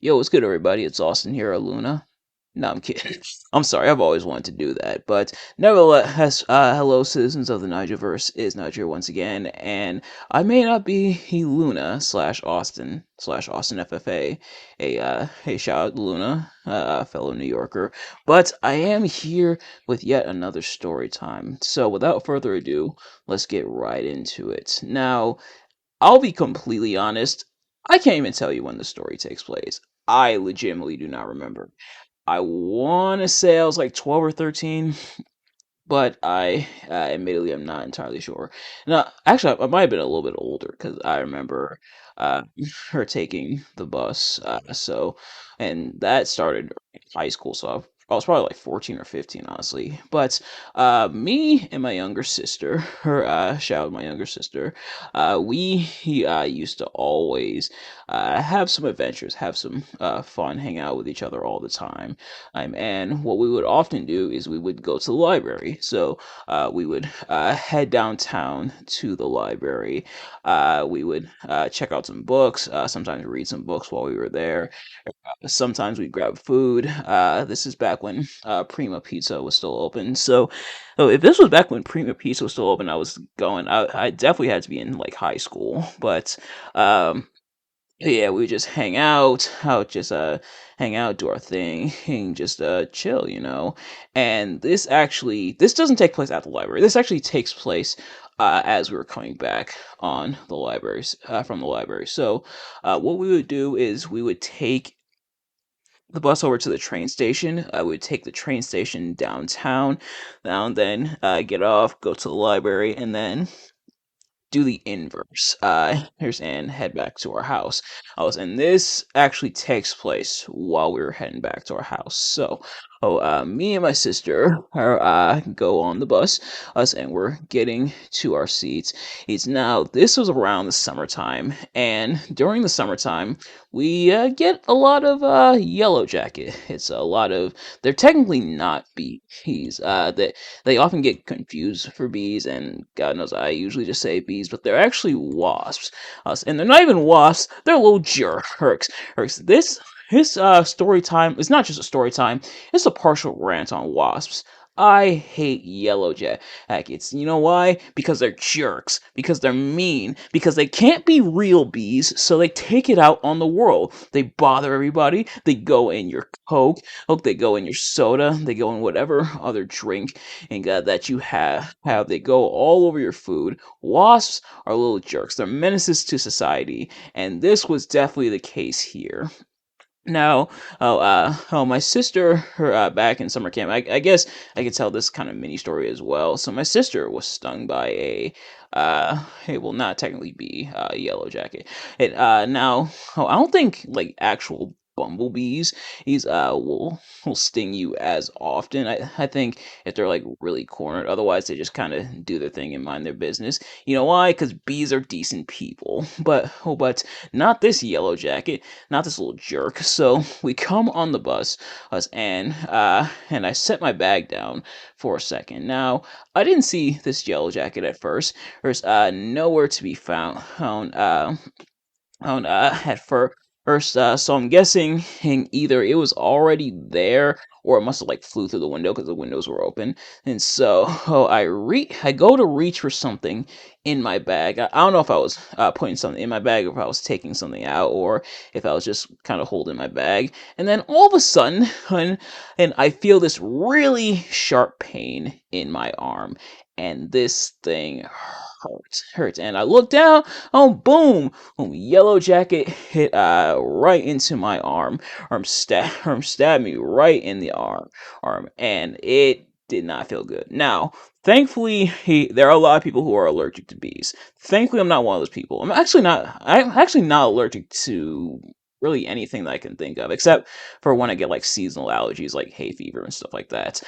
Yo, what's good, everybody? It's Austin here, Luna. No, I'm kidding. I'm sorry, I've always wanted to do that. But nevertheless, hello, citizens of the Nigelverse. Is Niger once again, and I may not be Luna slash Austin FFA. Hey, shout out to Luna, fellow New Yorker. But I am here with yet another story time. So without further ado, let's get right into it. Now, I'll be completely honest. I can't even tell you when the story takes place. I legitimately do not remember. I want to say I was like 12 or 13, but I admittedly am not entirely sure. No, actually, I might have been a little bit older because I remember uh, her taking the bus. And that started in high school, so I was probably like 14 or 15, honestly. But me and my younger sister, her shout out my younger sister, we used to always have some adventures, have some fun, hang out with each other all the time. And what we would often do is we would go to the library. So we would head downtown to the library. We would check out some books, sometimes read some books while we were there. Sometimes we'd grab food. This is back when Prima Pizza was still open. So if this was back when Prima Pizza was still open, I was going. I definitely had to be in like high school, but um, yeah, we would just hang out, do our thing, and just chill, you know. And this doesn't take place at the library. This actually takes place as we were coming back on the libraries from the library. So what we would do is we would take the bus over to the train station. I would take the train station downtown, and then get off, go to the library, and then do the inverse. Here's and head back to our house. And this actually takes place while we were heading back to our house. Me and my sister go on the bus, and we're getting to our seats. This was around the summertime, and during the summertime, we get a lot of yellow jacket. It's a lot of. They're technically not bees. They often get confused for bees, and God knows I usually just say bees, but they're actually wasps. And they're not even wasps; they're little jerks. This story time is not just a story time; it's a partial rant on wasps. I hate yellow jackets. You know why? Because they're jerks. Because they're mean. Because they can't be real bees, so they take it out on the world. They bother everybody. They go in your Coke. They go in your soda. They go in whatever other drink and that you have. They go all over your food. Wasps are little jerks. They're menaces to society, and this was definitely the case here. Now, my sister, her back in summer camp. I guess I could tell this kind of mini story as well. So my sister was stung by it will not technically be a yellow jacket. I don't think like actual bumblebees these will sting you as often. I think if they're like really cornered, otherwise they just kind of do their thing and mind their business. You know why? Because bees are decent people, but not this yellow jacket, not this little jerk. So we come on the bus, and I set my bag down for a second. Now I didn't see this yellow jacket at first. There's nowhere to be found at first. So I'm guessing either it was already there or it must have like flew through the window because the windows were open. And so I go to reach for something in my bag. I don't know if I was putting something in my bag or if I was taking something out or if I was just kind of holding my bag. And then all of a sudden, and I feel this really sharp pain in my arm, and this thing hurts. And I look down, oh boom, yellow jacket hit right into my arm stabbed me right in the arm, and it did not feel good. Now, thankfully, there are a lot of people who are allergic to bees. Thankfully, I'm not one of those people. I'm actually not allergic to really anything that I can think of, except for when I get like seasonal allergies, like hay fever and stuff like that.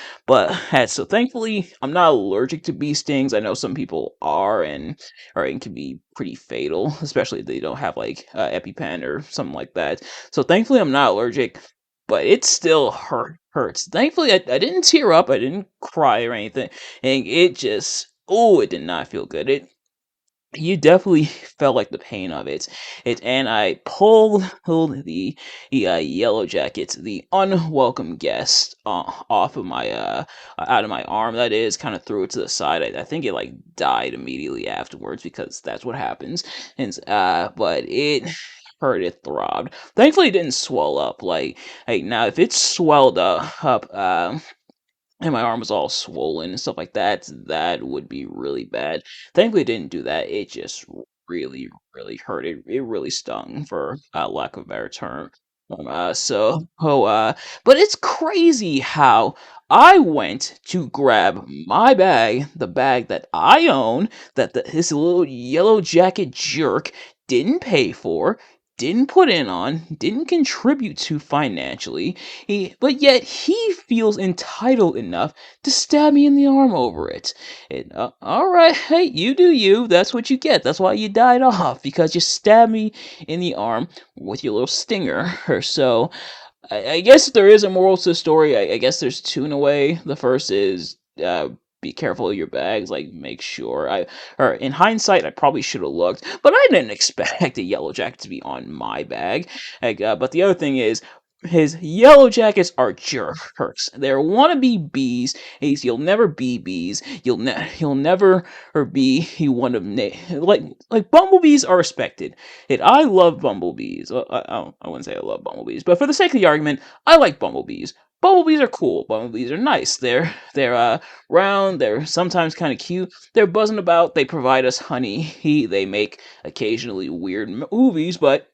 So thankfully, I'm not allergic to bee stings. I know some people are, or it can be pretty fatal, especially if they don't have like EpiPen or something like that. So thankfully, I'm not allergic, but it still hurts. Thankfully, I didn't tear up, I didn't cry or anything, and it did not feel good. you definitely felt like the pain of it. And I pulled the yellow jackets, the unwelcome guest, off of my out of my arm. That is, kind of threw it to the side. I think it like died immediately afterwards because that's what happens. And but it hurt. It throbbed. Thankfully, it didn't swell up. Like now, if it swelled up, and my arm was all swollen and stuff like that, that would be really bad. Thankfully, it didn't do that. It just really, really hurt. It really stung, for lack of a better term. But it's crazy how I went to grab my bag, the bag that I own, that this little yellow jacket jerk didn't pay for, didn't put in on, didn't contribute to financially, but yet he feels entitled enough to stab me in the arm over it. All right, hey, you do you. That's what you get. That's why you died off, because you stabbed me in the arm with your little stinger. So I guess there is a moral to the story. I guess there's two in a way. The first is be careful of your bags. Like, make sure. Or in hindsight, I probably should have looked, but I didn't expect a yellow jacket to be on my bag. Like, but the other thing is, his yellow jackets are jerks. They're wannabe bees. You'll never be bees. You'll never or be you one of like bumblebees are respected. And I love bumblebees. Well, I wouldn't say I love bumblebees, but for the sake of the argument, I like bumblebees. Bumblebees are cool. Bumblebees are nice. They're round. They're sometimes kind of cute. They're buzzing about. They provide us honey. They make occasionally weird movies, but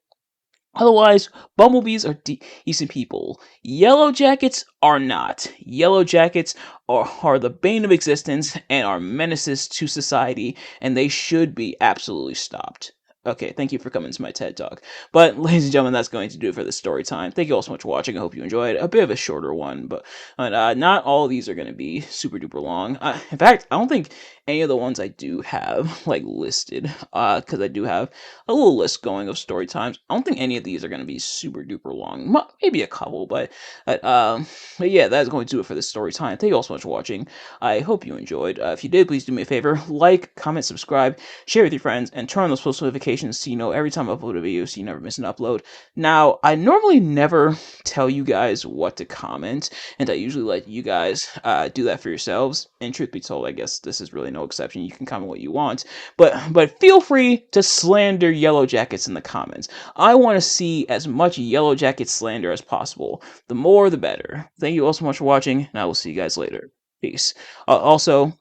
otherwise, bumblebees are decent people. Yellow jackets are not. Yellow jackets are the bane of existence and are menaces to society, and they should be absolutely stopped. Okay, thank you for coming to my TED Talk. But, ladies and gentlemen, that's going to do it for this story time. Thank you all so much for watching. I hope you enjoyed. A bit of a shorter one, but not all of these are going to be super duper long. In fact, I don't think any of the ones I do have like listed, because I do have a little list going of story times. I don't think any of these are going to be super duper long. Maybe a couple, but, but yeah, that's going to do it for this story time. Thank you all so much for watching. I hope you enjoyed. If you did, please do me a favor: like, comment, subscribe, share with your friends, and turn on those post notifications so you know every time I upload a video, so you never miss an upload. Now, I normally never tell you guys what to comment, and I usually let you guys do that for yourselves. And truth be told, I guess this is really no exception. You can comment what you want, but feel free to slander Yellow Jackets in the comments. I want to see as much Yellow Jacket slander as possible. The more, the better. Thank you all so much for watching, and I will see you guys later. Peace. Also,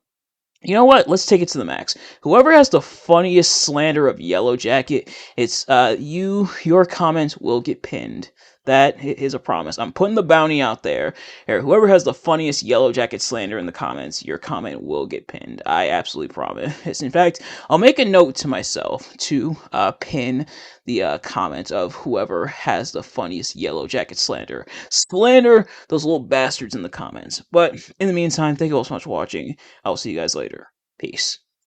you know what? Let's take it to the max. Whoever has the funniest slander of Yellow Jacket, it's your comment will get pinned. That is a promise. I'm putting the bounty out there. Here, whoever has the funniest Yellow Jacket slander in the comments, your comment will get pinned. I absolutely promise. In fact, I'll make a note to myself to pin the comment of whoever has the funniest Yellow Jacket slander. Slander those little bastards in the comments. But in the meantime, thank you all so much for watching. I'll see you guys later. Peace.